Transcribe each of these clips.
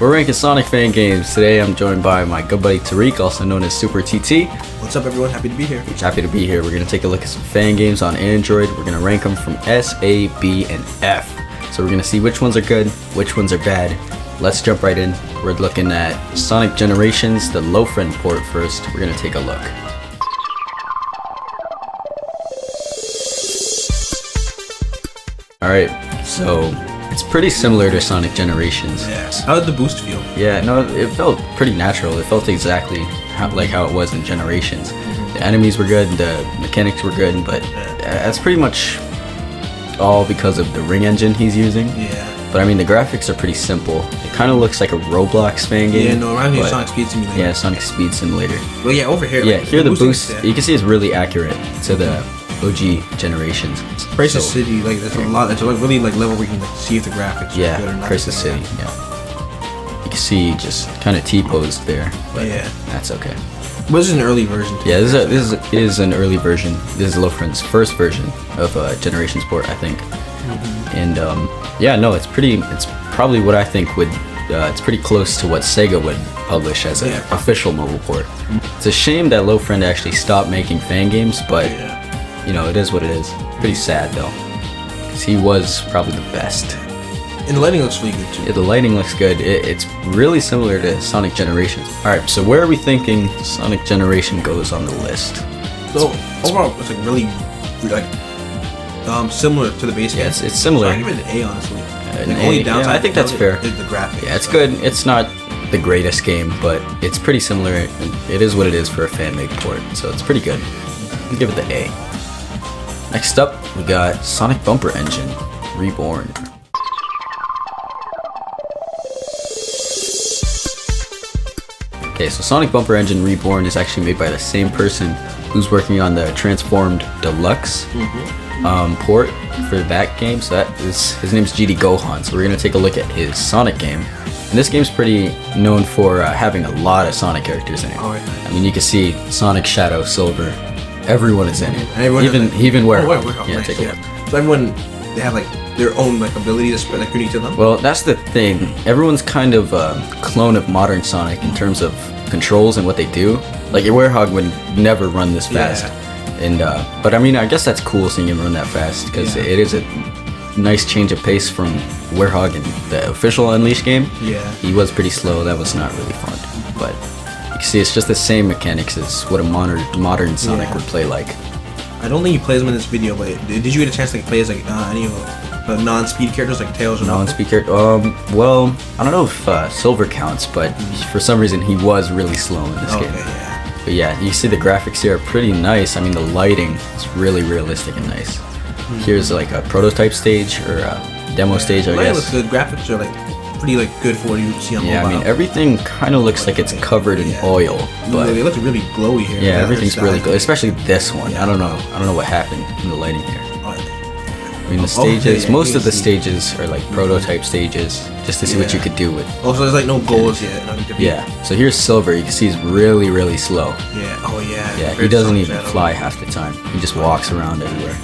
We're ranking Sonic fan games. Today I'm joined by my good buddy Tariq, also known as Soupertt23. What's up everyone, happy to be here. He's happy to be here. We're going to take a look at some fan games on Android. We're going to rank them from S, A, B, and F. So we're going to see which ones are good, which ones are bad. Let's jump right in. We're looking at Sonic Generations, the low friend port first. We're going to take a look. Alright, so it's pretty similar to Sonic Generations. Yes. How did the boost feel? Yeah, no, it felt pretty natural. It felt exactly how it was in Generations. The enemies were good, the mechanics were good, but that's pretty much all because of the ring engine he's using. Yeah. But I mean, the graphics are pretty simple. It kind of looks like a Roblox fan game. Yeah, no, it reminds me of Sonic Speed Simulator. Yeah, Sonic Speed Simulator. Well, yeah, over here. Yeah, like, here the boost, you can see it's really accurate to the OG Generations. Crisis City, like that's a lot. It's a really like level where you can like, see if the graphics are good or not. Crisis City. Yeah. You can see just kind of T-posed there, but yeah, that's okay. But this is an early version. Yeah, this is an early version. This is Lofren's first version of Generations port, I think. And yeah, no, it's probably what I think would. It's pretty close to what Sega would publish as an official mobile port. It's a shame that Lofren actually stopped making fan games, but. You know, it is what it is. Pretty sad though, because he was probably the best. And the lighting looks really good too. Yeah, the lighting looks good. It's really similar to Sonic Generations. Alright, so where are we thinking Sonic Generation goes on the list? So overall, it's like really like similar to the base game. Yeah, it's similar. So I give it an A, honestly. The only downside, I think that's fair. Is the graphics. Yeah, it's good. It's not the greatest game, but it's pretty similar. It is what it is for a fan-made port, so it's pretty good. I'll give it the A. Next up, we got Sonic Bumper Engine, Reborn. Okay, so Sonic Bumper Engine Reborn is actually made by the same person who's working on the Transformed Deluxe port for that game. So his name's GD Gohan. So we're gonna take a look at his Sonic game. And this game's pretty known for having a lot of Sonic characters in it. Oh, yeah. I mean, you can see Sonic, Shadow, Silver. Everyone is in it. Everyone even Werewolf. Yeah, nice. Take a look. So everyone, they have like their own like ability that's like unique to them. Well, that's the thing. Everyone's kind of a clone of modern Sonic in terms of controls and what they do. Like your Werehog would never run this fast. And but I mean, I guess that's cool seeing him run that fast because it is a nice change of pace from Werehog in the official Unleashed game. Yeah. He was pretty slow. That was not really fun, but. See, it's just the same mechanics as what a modern Sonic would play like. I don't think you play them in this video, but did you get a chance to play as like any of the non-speed characters like Tails or non-speed character? Well, I don't know if Silver counts, but for some reason he was really slow in this game. Yeah. But yeah, you see the graphics here are pretty nice. I mean, the lighting is really realistic and nice. Here's like a prototype stage or a demo stage, I guess. The graphics are like pretty like good for what you see on mobile. I mean everything kind of looks like it's covered in oil, but it looks really glowy here. Yeah, everything's really good, especially this one. I don't know what happened in the lighting here. I mean the stages, most of the stages are like prototype stages, just to see what you could do with. Also, there's like no goals yet. Yeah. So here's Silver. You can see he's really slow. Yeah. Oh yeah. Yeah. He doesn't even fly half the time. He just walks around everywhere.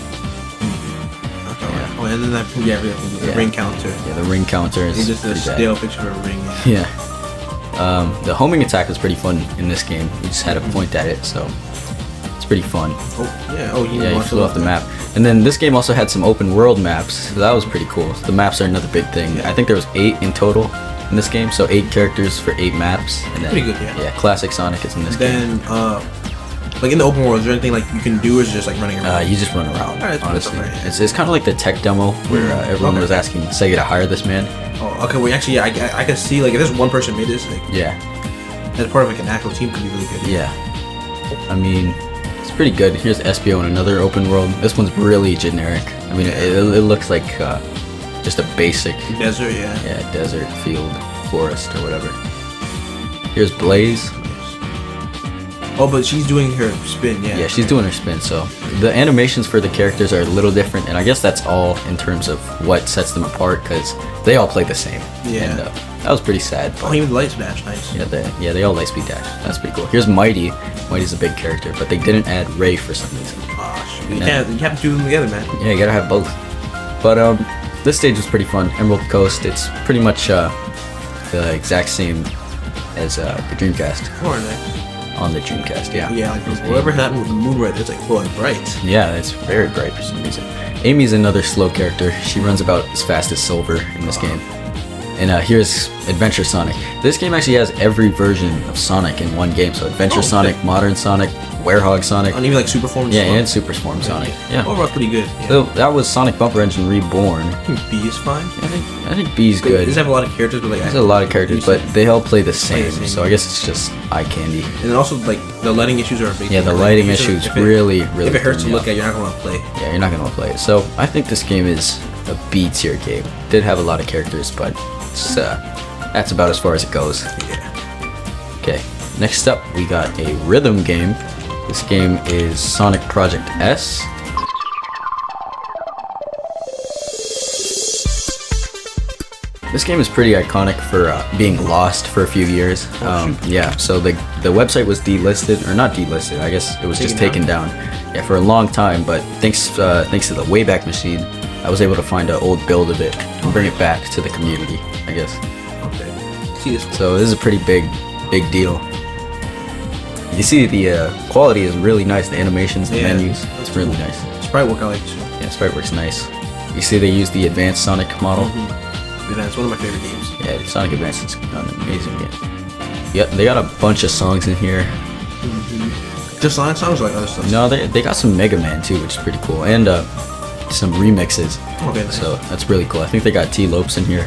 Oh, and then the ring counter. Yeah, the ring counter is just a stale picture of a ring. Yeah. The homing attack was pretty fun in this game. You just had to point at it, so it's pretty fun. Oh, yeah. Oh, yeah, you flew off the map. And then this game also had some open world maps, so that was pretty cool. The maps are another big thing. I think there was 8 in total in this game, so 8 characters for 8 maps. And then, pretty good, yeah. Yeah, classic Sonic is in this game. Then, like in the open world, is there anything like you can do, or is it just like running around? You just run around, honestly. Okay. It's kind of like the tech demo where everyone was asking Sega to hire this man. Oh, okay. Well, actually, I can see like if there's one person made this, like, as part of like an actual team, could be really good. Yeah. I mean, it's pretty good. Here's SBO in another open world. This one's really generic. I mean, it looks like just a basic desert, yeah, desert, field, forest, or whatever. Here's Blaze. Oh, but she's doing her spin, Yeah, she's doing her spin, so the animations for the characters are a little different, and I guess that's all in terms of what sets them apart, because they all play the same. Yeah. And that was pretty sad. Oh, even Light Dash, nice. Yeah, they all Lightspeed dash. That's pretty cool. Here's Mighty. Mighty's a big character, but they didn't add Ray for some reason. Oh, shoot. You have to do them together, man. Yeah, you gotta have both. But this stage was pretty fun. Emerald Coast. It's pretty much the exact same as the Dreamcast. Oh, nice. On the Dreamcast, yeah. Yeah, like whatever happened with the moon right there, it's like glowing bright. Yeah, it's very bright for some reason. Amy's another slow character. She runs about as fast as Silver in this game. And here's Adventure Sonic. This game actually has every version of Sonic in one game. So Adventure Sonic, Modern Sonic, Werehog Sonic. And even like Super Form. Yeah, and Super Form Sonic. Yeah. Overall, pretty good. Yeah. So that was Sonic Bumper Engine Reborn. I think B is fine. I think B's good. Does have a lot of characters, but like there's a lot of characters, but they all play the same. So I guess it's just eye candy. And then also like the lighting issues are a big. Yeah, the lighting issues really. If it hurts to look at, you're not gonna want to play. Yeah, you're not gonna want to play it. So I think this game is a B tier game. Did have a lot of characters, but it's that's about as far as it goes. Yeah. Okay. Next up, we got a rhythm game. This game is Sonic Project S. This game is pretty iconic for being lost for a few years. Yeah, so the website was delisted, or not delisted, I guess it was just taken down. Yeah, for a long time, but thanks to the Wayback Machine, I was able to find an old build of it and bring it back to the community, I guess. Okay. See this one. So this is a pretty big deal. You see the quality is really nice, the animations, the menus, it's really nice. Sprite work I like too. Yeah, Sprite works nice. You see they use the Advanced Sonic model. Yeah, it's one of my favorite games. Yeah, Sonic Advance is an amazing game. Yep, they got a bunch of songs in here. Just Sonic songs or like other stuff? No, they got some Mega Man too, which is pretty cool, and some remixes. Okay, nice. So that's really cool. I think they got T-Lopes in here.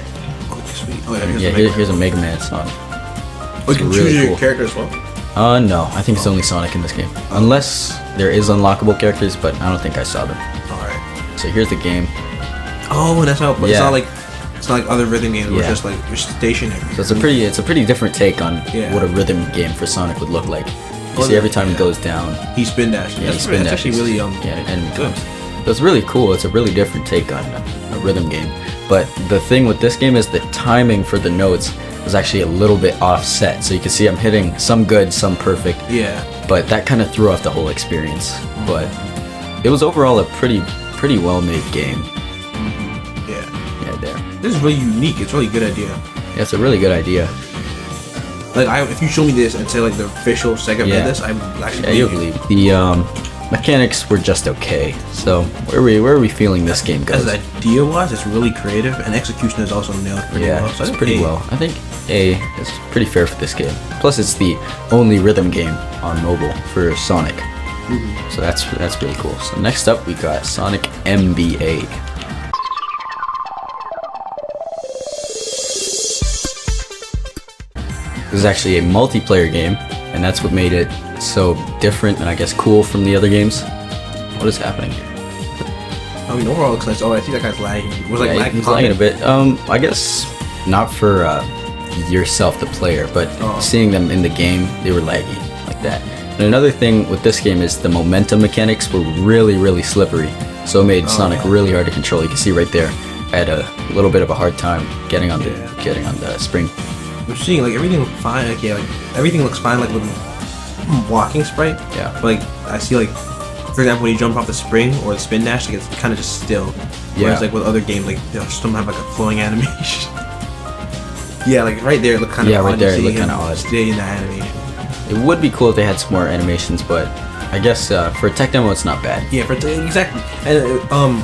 Oh, sweet. Oh Yeah, here's a Mega Man song. Oh, you can really choose your cool character as well? No, I think it's only Sonic in this game. Unless there is unlockable characters, but I don't think I saw them. Alright. So here's the game. Oh, and that's how, but Yeah. it's not like other rhythm games where it's just like you're stationary. So it's a pretty different take on what a rhythm game for Sonic would look like. You see every time it goes down. He spin dash. Yeah, he spin That's actually really and good. So it's really cool. It's a really different take on a rhythm game. But the thing with this game is the timing for the notes was actually a little bit offset. So you can see I'm hitting some good, some perfect. Yeah. But that kind of threw off the whole experience. But it was overall a pretty well-made game. Yeah. Yeah, there. This is really unique. It's a really good idea. Yeah, it's a really good idea. Like if you show me this and say like the official Sega made this, I would actually you'll believe. The mechanics were just okay. So where are we feeling this game goes? As idea wise, it's really creative, and execution is also nailed pretty well. So it's pretty well. I think A is pretty fair for this game. Plus, it's the only rhythm game on mobile for Sonic. So that's really cool. So next up, we got Sonic MBA. This is actually a multiplayer game, and that's what made it so different and I guess cool from the other games. What is happening? I mean, overall, it looks nice. Oh, I see that guy's lagging. Was like lagging? He's lagging a bit. I guess not for yourself, the player, but seeing them in the game, they were laggy like that. And another thing with this game is the momentum mechanics were really slippery, so it made Sonic really hard to control. You can see right there, I had a little bit of a hard time getting on the spring. I'm seeing like everything looks fine. Like, yeah, like everything looks fine. Like with walking sprite. Yeah. But like I see like, for example, when you jump off the spring or the spin dash, like it's kind of just still. Whereas like with other games, like they'll still have like a flowing animation. Yeah, like right there, it looked kind of odd. Yeah, right there, it looked kind of odd. Stay in the animation. It would be cool if they had some more animations, but I guess for a tech demo, it's not bad. Yeah, exactly. And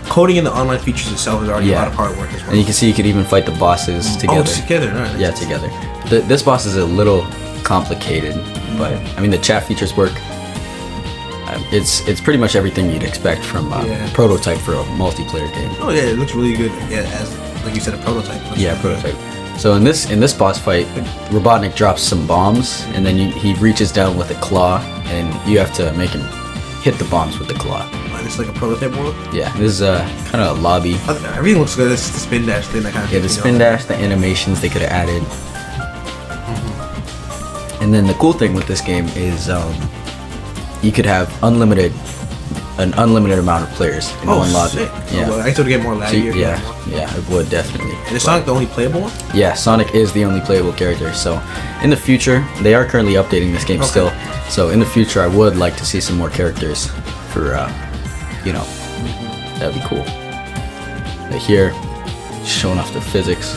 coding in the online features itself is already a lot of hard work as well. And you can see you could even fight the bosses together. Oh, together, right? Yeah, together. This boss is a little complicated, but I mean the chat features work. It's pretty much everything you'd expect from a prototype for a multiplayer game. Oh yeah, it looks really good. Yeah, as like you said, a prototype. Yeah, prototype. So in this boss fight, Robotnik drops some bombs, and then he reaches down with a claw, and you have to make him hit the bombs with the claw. It's like a prototype world? Yeah, this is kind of a lobby. Everything looks good. It's the spin dash thing that kind of. Yeah, the spin dash, the animations they could have added. And then the cool thing with this game is you could have an unlimited amount of players in one lobby. Sick. Yeah, I thought to get more laggy. Yeah, it would definitely. And is Sonic the only playable one? Yeah, Sonic is the only playable character. So in the future, they are currently updating this game still. So in the future, I would like to see some more characters for, that'd be cool. But here, showing off the physics.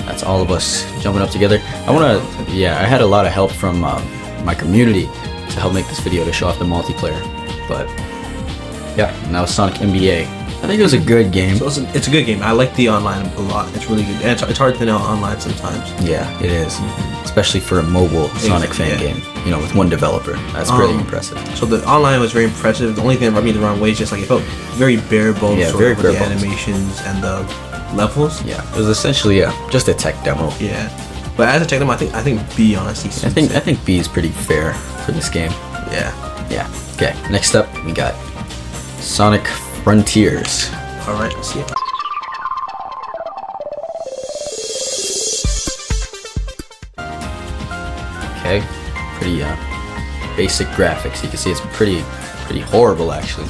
That's all of us jumping up together. I had a lot of help from my community to help make this video to show off the multiplayer. But yeah, now Sonic NBA. I think it was a good game. So it's a good game. I like the online a lot. It's really good. And it's hard to know online sometimes. Yeah, it is. Especially for a mobile Sonic fan game. You know, with one developer. That's pretty impressive. So the online was very impressive. The only thing that rubbed me the wrong way is just like it felt very bare bones. Yeah, very bare the bones. Animations and the levels. Yeah, it was essentially just a tech demo. Yeah, but as a tech demo, I think B honestly. I think B is pretty fair for this game. Yeah. Yeah. Okay. Next up, we got Sonic Frontiers. All right. Let's see. Okay. Pretty basic graphics. You can see it's pretty horrible actually.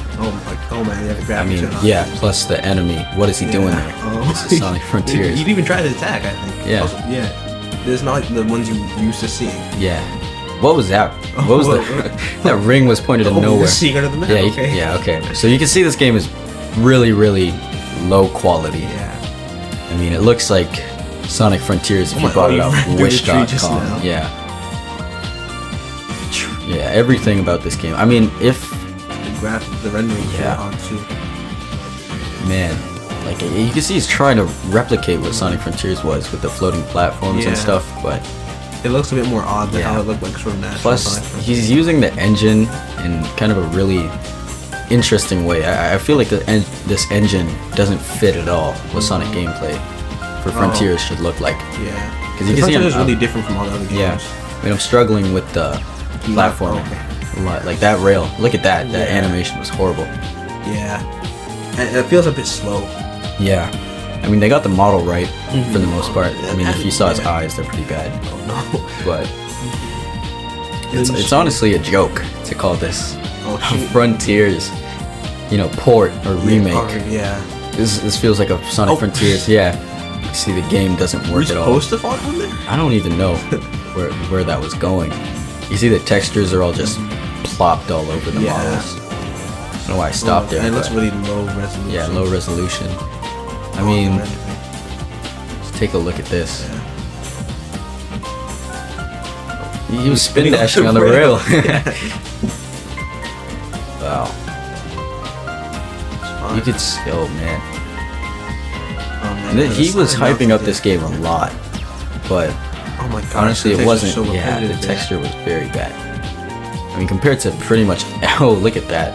Oh man, yeah, the graphics. I mean, are not yeah. good. Plus the enemy. What is he doing there? This is Sonic Frontiers. He'd even try to attack. I think. Yeah. Also, yeah. There's not like the ones you used to seeing. Yeah. What was that? What was that ring was pointed to nowhere. The secret of the map. Yeah, okay. So you can see this game is really low quality. Yeah. I mean, it looks like Sonic Frontiers if you bought it off Wish.com. Yeah. Yeah, everything about this game. I mean, if The rendering is Yeah. on too. man, like you can see he's trying to replicate what Sonic Frontiers was with the floating platforms and Yeah. stuff, but It looks a bit more odd than Yeah. how it looked like sort of natural. plus Sonic Frontiers. he's using the engine in kind of a really interesting way. I feel like this engine doesn't fit at all what Sonic gameplay for Frontiers should look like. Yeah. Because you can see Frontiers is him, really different from all the other games. yeah. I mean, I'm struggling with the platforming a lot. Like that rail, look at that. That Yeah. animation was horrible. Yeah. And it feels a bit slow. Yeah. I mean, they got the model right for the most part. I mean, if you saw his Yeah. eyes, they're pretty bad. Oh no. But it's honestly a joke to call this Oh shoot. Frontiers, you know, port or remake. Yeah. This feels like a Sonic Oh. Frontiers. Yeah. You see, the game doesn't Were work you at all. supposed to fall on there? I don't even know where that was going. You see, the textures are all just plopped all over the Yeah. models. I don't know why I stopped there. And it looks but- really low resolution. yeah, low resolution. I Oh, mean, man. just take a look at this. Yeah. He was spin spinning off dashing the on the rail. rail. Wow. It's fine. You could see, oh man. Oh, man, And then he the was sign hyping up mounted this it. game a lot, but Oh my god. honestly, the it wasn't. texture's so Yeah, the repetitive, texture was very bad. I mean, compared to pretty much. Oh, look at that.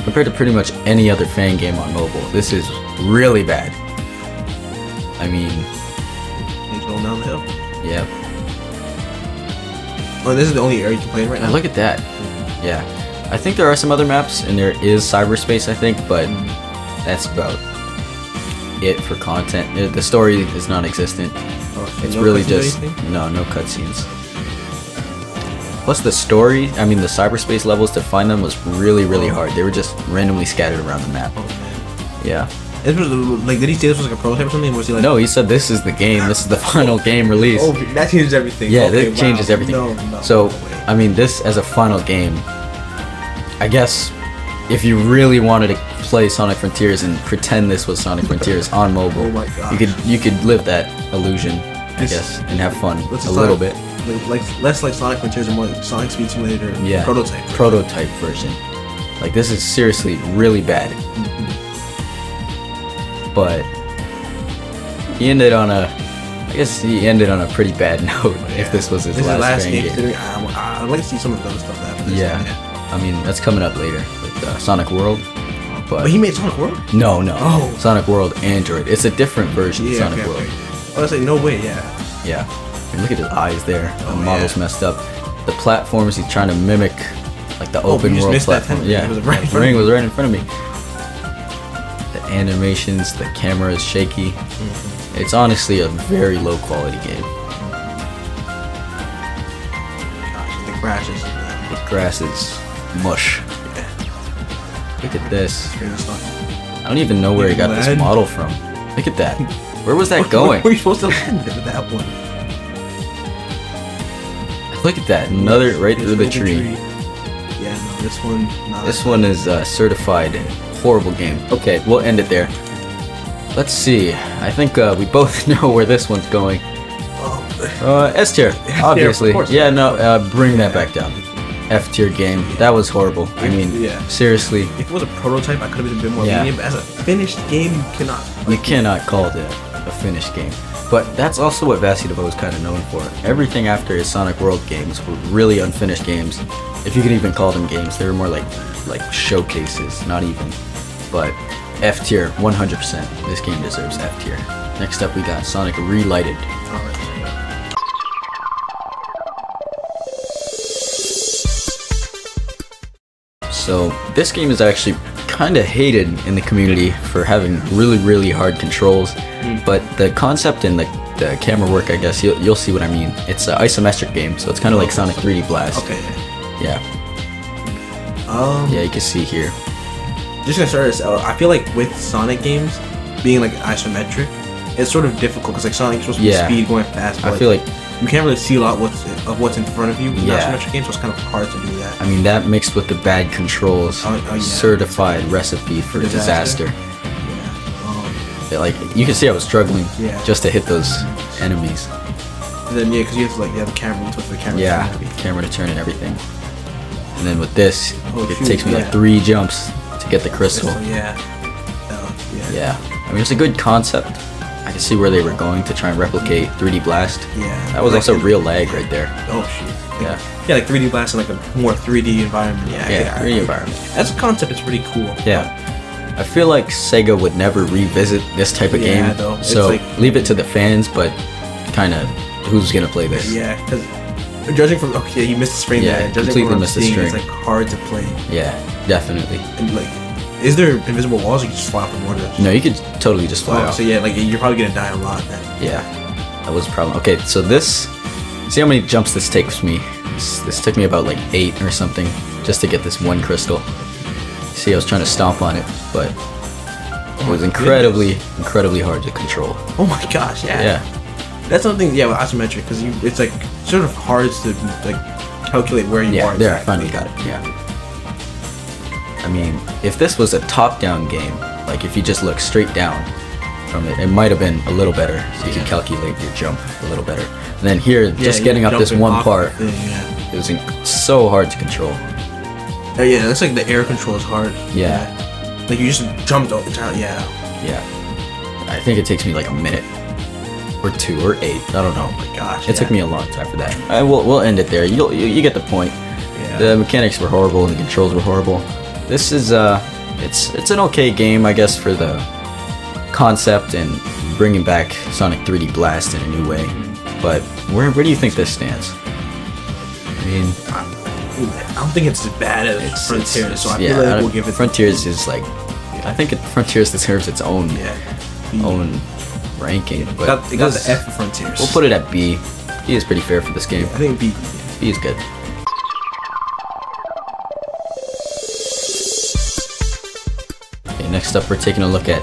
Compared to pretty much any other fan game on mobile, this is really bad. I mean, He's going down the hill. yeah. Oh, this is the only area you can play in right Now now. look at that. Yeah. I think there are some other maps, and there is cyberspace, I think, but that's about it for content. The story is non-existent. Oh, so It's no really cutscenes or just anything? no cutscenes. Plus the story, I mean the cyberspace levels to find them was really hard. They were just randomly scattered around the map. Oh man. Yeah. This was like, did he say this was like a prototype or something? Or was he like? No, he said this is the game. This is the final game release. Oh, that changes everything. Yeah, okay, that changes wow. everything. No, So, no way. I mean, this as a final game, I guess if you really wanted to play Sonic Frontiers and pretend this was Sonic Frontiers on mobile, Oh my gosh. you could live that illusion, I This- guess, and have fun What's a the little Sonic- bit. like less like Sonic Frontiers and more like Sonic Speed Simulator. Yeah. Prototype. version. Like this is seriously really bad. But he ended on a, I guess he ended on a pretty bad note. If this was his This is the last last fan game. game. I'd like to see some of the other stuff that happened. Yeah. I mean that's coming up later with Sonic World. But he made Sonic World. No. Oh. Sonic World Android. It's a different version of Yeah. Sonic Okay, World. okay. Oh, I was like, no way. Yeah. Yeah. And look at his eyes there. The Oh, model's yeah. messed up. The platforms he's trying to mimic, like the Oh, open you just world missed that platform. time. Yeah. It was right in the front of ring you. was right in front of me. The animations, the camera is shaky. Mm-hmm. It's honestly a very low quality game. Gosh, the crashes. The grass is mush. Look at this. I don't even know where he got this Land. model from. Look at that. Where was that going? Where were you supposed to land with that one? Look at that. Another right through the tree. Yeah, no, this one. No, This one is certified horrible game. Okay, we'll end it there. Let's see. I think we both know where this one's going. S tier, obviously. Of course. Yeah, no, bring that back down. F tier game. That was horrible. I mean, seriously. If it was a prototype, I could have been a bit more lenient, but as a finished game, you cannot. You cannot call it a finished game. But that's also what Vassy DeVoe is kind of known for. Everything after his Sonic World games were really unfinished games. If you could even call them games, they were more like showcases, not even. But F tier, 100%. This game deserves F tier. Next up, we got Sonic Relighted. So this game is actually kind of hated in the community for having really hard controls, but the concept and the camera work, I guess you'll see what I mean. It's an isometric game, so it's kind of like Sonic 3D Blast. Okay. Yeah. Yeah, you can see here. Just gonna start this out. I feel like with Sonic games being like isometric, it's sort of difficult because like Sonic is supposed to be speed going fast. But, I feel like you can't really see a lot of what's in front of you. In isometric games, so it's kind of hard to do that. I mean, that mixed with the bad controls, certified recipe for disaster. Yeah, like you can see I was struggling just to hit those enemies. And then because you have to like the camera, to the camera. Yeah, camera to turn and everything. And then with this, it takes me like 3 jumps to get the crystal. Yeah. I mean, it's a good concept. I can see where they were going to try and replicate 3D Blast. Yeah. That was also real lag right there. Oh shoot. Yeah. Yeah, like 3D Blast in like a more 3D environment. Yeah, 3D environment. As a concept, it's pretty cool. Yeah. I feel like Sega would never revisit this type of game. Though. So like, leave it to the fans, but kind of who's gonna play this? Yeah, because judging from you missed the string there. Judging completely missed the string. It's like hard to play. Yeah, definitely. And like, is there invisible walls? Or you can just fly off the border? No, you could totally just fly off. So yeah, like you're probably gonna die a lot then. Yeah, that was a problem. Okay, so this, see how many jumps this takes me? This took me about like 8 or something just to get this one crystal. See, I was trying to stomp on it, but it was incredibly hard to control. Oh my gosh, yeah. That's something, with isometric, because it's like sort of hard to like calculate where you are. There, I finally got it. Yeah. I mean, if this was a top-down game, like if you just look straight down from it, it might have been a little better, so you could calculate your jump a little better. And then here, just getting up this one part, it was so hard to control. Oh yeah, that's like the air control is hard. Yeah. Like you just jumped over the top. Yeah. I think it takes me like a minute. Or 2 or 8. I don't know. Oh my gosh. It took me a long time for that. We'll end it there. You get the point. Yeah. The mechanics were horrible and the controls were horrible. This is it's an okay game, I guess, for the concept and bringing back Sonic 3D Blast in a new way. But where do you think this stands? I mean, I don't think it's as bad as Frontiers, so I feel like we'll give it. Frontiers is like, I think Frontiers deserves its own ranking. But it got the F for Frontiers. We'll put it at B. B is pretty fair for this game. I think B. B is good. Okay, next up we're taking a look at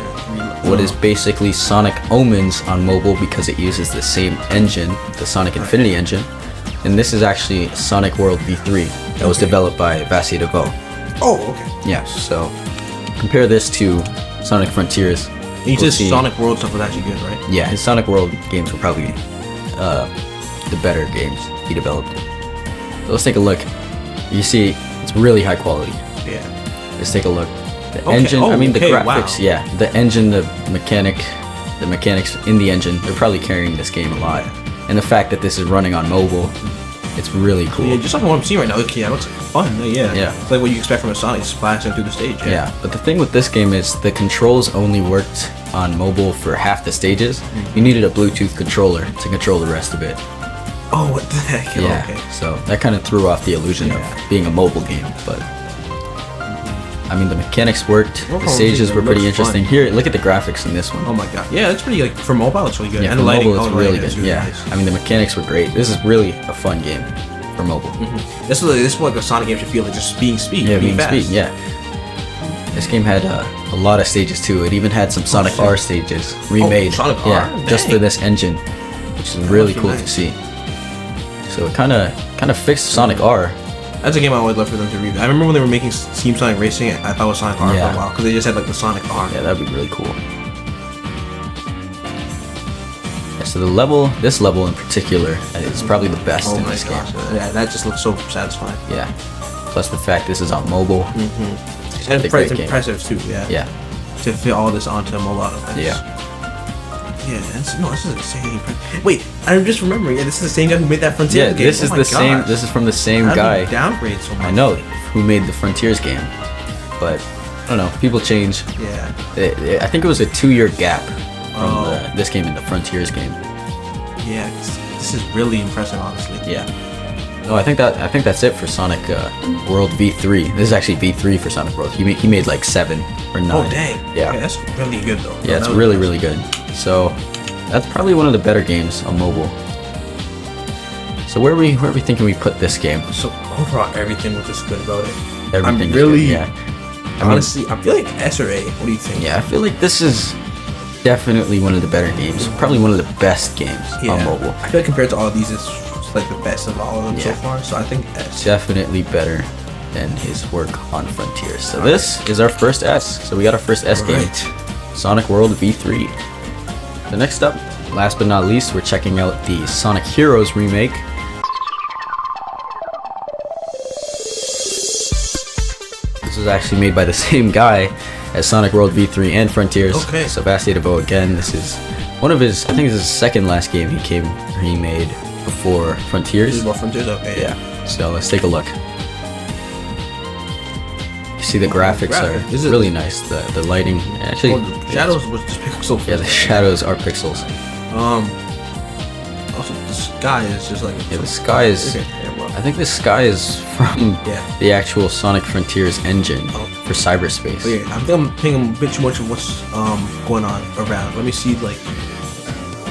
what is basically Sonic Omens on mobile because it uses the same engine, the Sonic Infinity engine. And this is actually Sonic World V3 that was developed by Vassy DeVoe. Oh, okay. Yeah, so compare this to Sonic Frontiers. You said Sonic World stuff was actually good, right? Yeah, his Sonic World games were probably the better games he developed. So let's take a look. You see, it's really high quality. Yeah. Let's take a look. The engine, I mean the graphics, the engine, the mechanics in the engine, they're probably carrying this game a lot. And the fact that this is running on mobile, it's really cool. Yeah, just like what I'm seeing right now, it looks like fun. Yeah. It's like what you expect from a Sonic splashing through the stage. Yeah, but the thing with this game is the controls only worked on mobile for half the stages. You needed a Bluetooth controller to control the rest of it. Oh, what the heck? Yeah, okay. So that kind of threw off the illusion of being a mobile game, but I mean the mechanics worked, the stages were pretty interesting. Here, look at the graphics in this one. Oh my god. Yeah, it's pretty, like, for mobile it's really good. Yeah, and for the lighting, mobile it's really good. Really nice. I mean the mechanics were great. This is really a fun game for mobile. This is what like a Sonic game should feel like, just being speed. Yeah, being fast. speed, yeah. This game had a lot of stages too. It even had some Sonic R stages remade. Sonic R? Just for this engine, which is really cool to see. So it kind of fixed Sonic R. That's a game I would love for them to remake. I remember when they were making Team Sonic Racing, I thought it was Sonic R for a while because they just had like the Sonic R. Yeah, that'd be really cool. So this level in particular is probably the best in this game. Yeah, that just looks so satisfying. Yeah. Plus the fact this is on mobile. And it's impressive too. Yeah. Yeah. To fit all this onto a mobile device. Yeah. Yeah, this is insane. Wait, I'm just remembering. Yeah, this is the same guy who made that Frontiers game. This is the same. This is from the same guy. Downgrade so much. I know who made the Frontiers game, but I don't know. People change. Yeah. I think it was a 2-year gap from this game and the Frontiers game. Yeah, this is really impressive, honestly. Yeah. No, I think that's it for Sonic World V3. This is actually V3 for Sonic World. He made like 7 or 9. Oh dang. Yeah. Okay, that's really good though. Yeah, it's really good. So that's probably one of the better games on mobile. So where are we thinking we put this game? So overall, everything was just good about it. Everything. I'm really, yeah. Honestly, I feel like S or A. What do you think? Yeah, I feel like this is definitely one of the better games. Probably one of the best games on mobile. I feel like compared to all of these, it's like the best of all of them so far. So I think S. Definitely better than his work on Frontiers. So this is our first S. So we got our first S game, Sonic World V3. The next up, last but not least, we're checking out the Sonic Heroes remake. This was actually made by the same guy as Sonic World V3 and Frontiers. Okay. Sebastien DeVoe again. This is one of his, I think this is his second last game he made before Frontiers. Before Frontiers, okay. Yeah. So let's take a look. You see the graphics are really nice. The lighting actually. The shadows was just pixels. Yeah, the shadows are pixels. Also, the sky is just like. Yeah, the sky is. Okay, yeah, well. I think the sky is from the actual Sonic Frontiers engine for cyberspace. But yeah, I think I'm paying a bit too much of what's going on around. Let me see, like.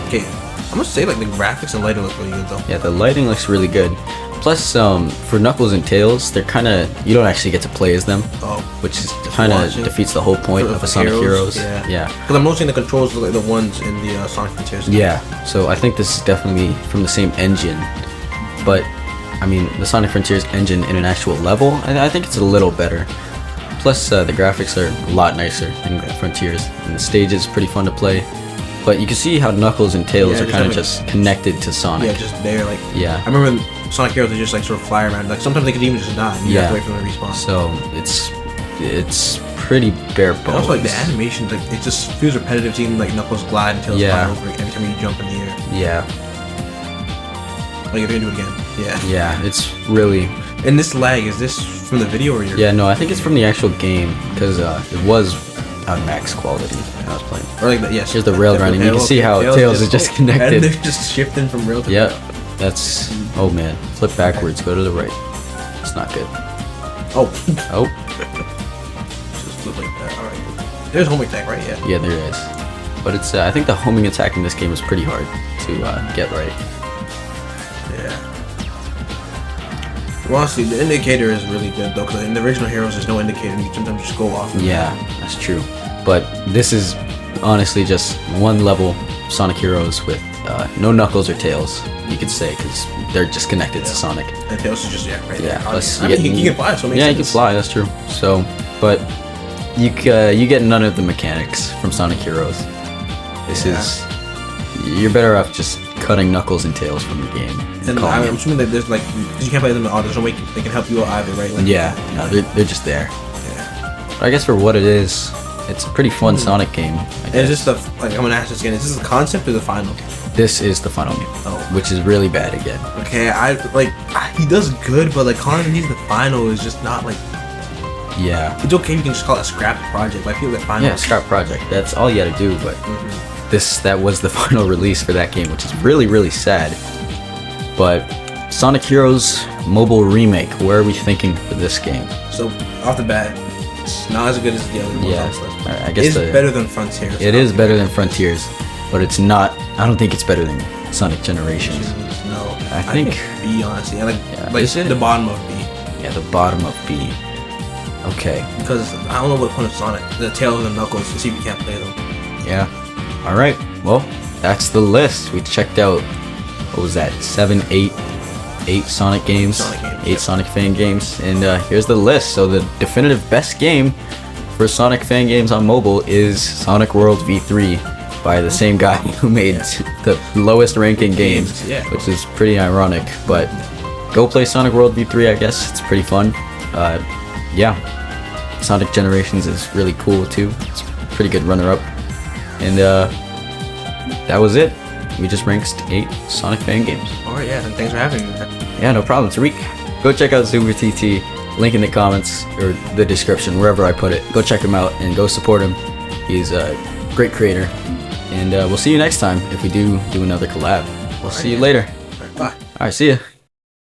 Okay, I'm gonna say like the graphics and lighting look really good though. Yeah, the lighting looks really good. Plus, for Knuckles and Tails, they're kind of, you don't actually get to play as them, which kind of defeats the whole point of a Sonic Heroes. Yeah. Because I'm noticing the controls look like the ones in the Sonic Frontiers. Yeah. So I think this is definitely from the same engine, but I mean the Sonic Frontiers engine in an actual level, I think it's a little better. Plus, the graphics are a lot nicer in Frontiers, and the stage is pretty fun to play. But you can see how Knuckles and Tails are kind of just connected to Sonic. Yeah, just there, like. Yeah. I remember Sonic Heroes, they just like sort of fly around. Like sometimes they could even just die. And you have to wait for them to respawn. So it's pretty bare bones. And also like the animations, like it just feels repetitive seeing like Knuckles glide and Tails fly over every time you jump in the air. Yeah. Like if you're gonna do it again. Yeah. Yeah, it's really. And this lag, is this from the video or your? Yeah, no, I think it's from the actual game because it was on max quality when I was playing. Or like yes. Here's the rail grinding. You can see how Tails is just connected. And they're just shifting from rail to rail. That's oh man. Flip backwards, go to the right. It's not good. Oh. Just flip like that. Alright. There's homing attack, right? Yeah. Yeah, there is. But it's I think the homing attack in this game is pretty hard to get right. Yeah. Well, honestly, the indicator is really good though, because in the original Heroes there's no indicator and you sometimes just go off. Yeah, that's true. But this is honestly just one level Sonic Heroes with no Knuckles or Tails, you could say, because they're just connected to Sonic. And Tails is just right there. Plus he can fly, so it makes sense. He can fly. That's true. So, but you get none of the mechanics from Sonic Heroes. This is you're better off just cutting Knuckles and Tails from the game. And I'm assuming that there's like, because you can't play them at all, there's no way they can help you out either, right? Like, no, they're just there. Yeah. But I guess for what it is, it's a pretty fun Sonic game. And is this the, like, I'm gonna ask this again, is this the concept or the final? This is the final game, which is really bad again. Okay, he does good, but like calling him the final is just not like. Yeah. It's okay if you can just call it a scrap project, but I feel like final. Yeah, scrap project. That's all you had to do, but that was the final release for that game, which is really, really sad. But Sonic Heroes Mobile Remake, where are we thinking for this game? So off the bat, it's not as good as the other ones. Yeah, I guess it's better than Frontiers. It is better than Frontiers, but it's not. I don't think it's better than Sonic Generations. No, I think B, honestly. I like the bottom of B. Yeah, the bottom of B. Okay. Because I don't know what point of Sonic, the Tails and the Knuckles, to see if you can't play them. Yeah. All right. Well, that's the list. We checked out. What was that? 8 Sonic games. 8 Sonic fan games, and here's the list. So the definitive best game for Sonic fan games on mobile is Sonic World V3. by the same guy who made the lowest ranking games, Yeah. which is pretty ironic. But go play Sonic World V3, I guess. It's pretty fun. Yeah, Sonic Generations is really cool too. It's a pretty good runner-up. And that was it. We just ranked 8 Sonic fan games. Alright, yeah, and thanks for having me. Yeah, no problem. Tariq, go check out Soupertt. Link in the comments or the description, wherever I put it. Go check him out and go support him. He's a great creator. And we'll see you next time if we do another collab. We'll see you later. Bye. Alright, see ya.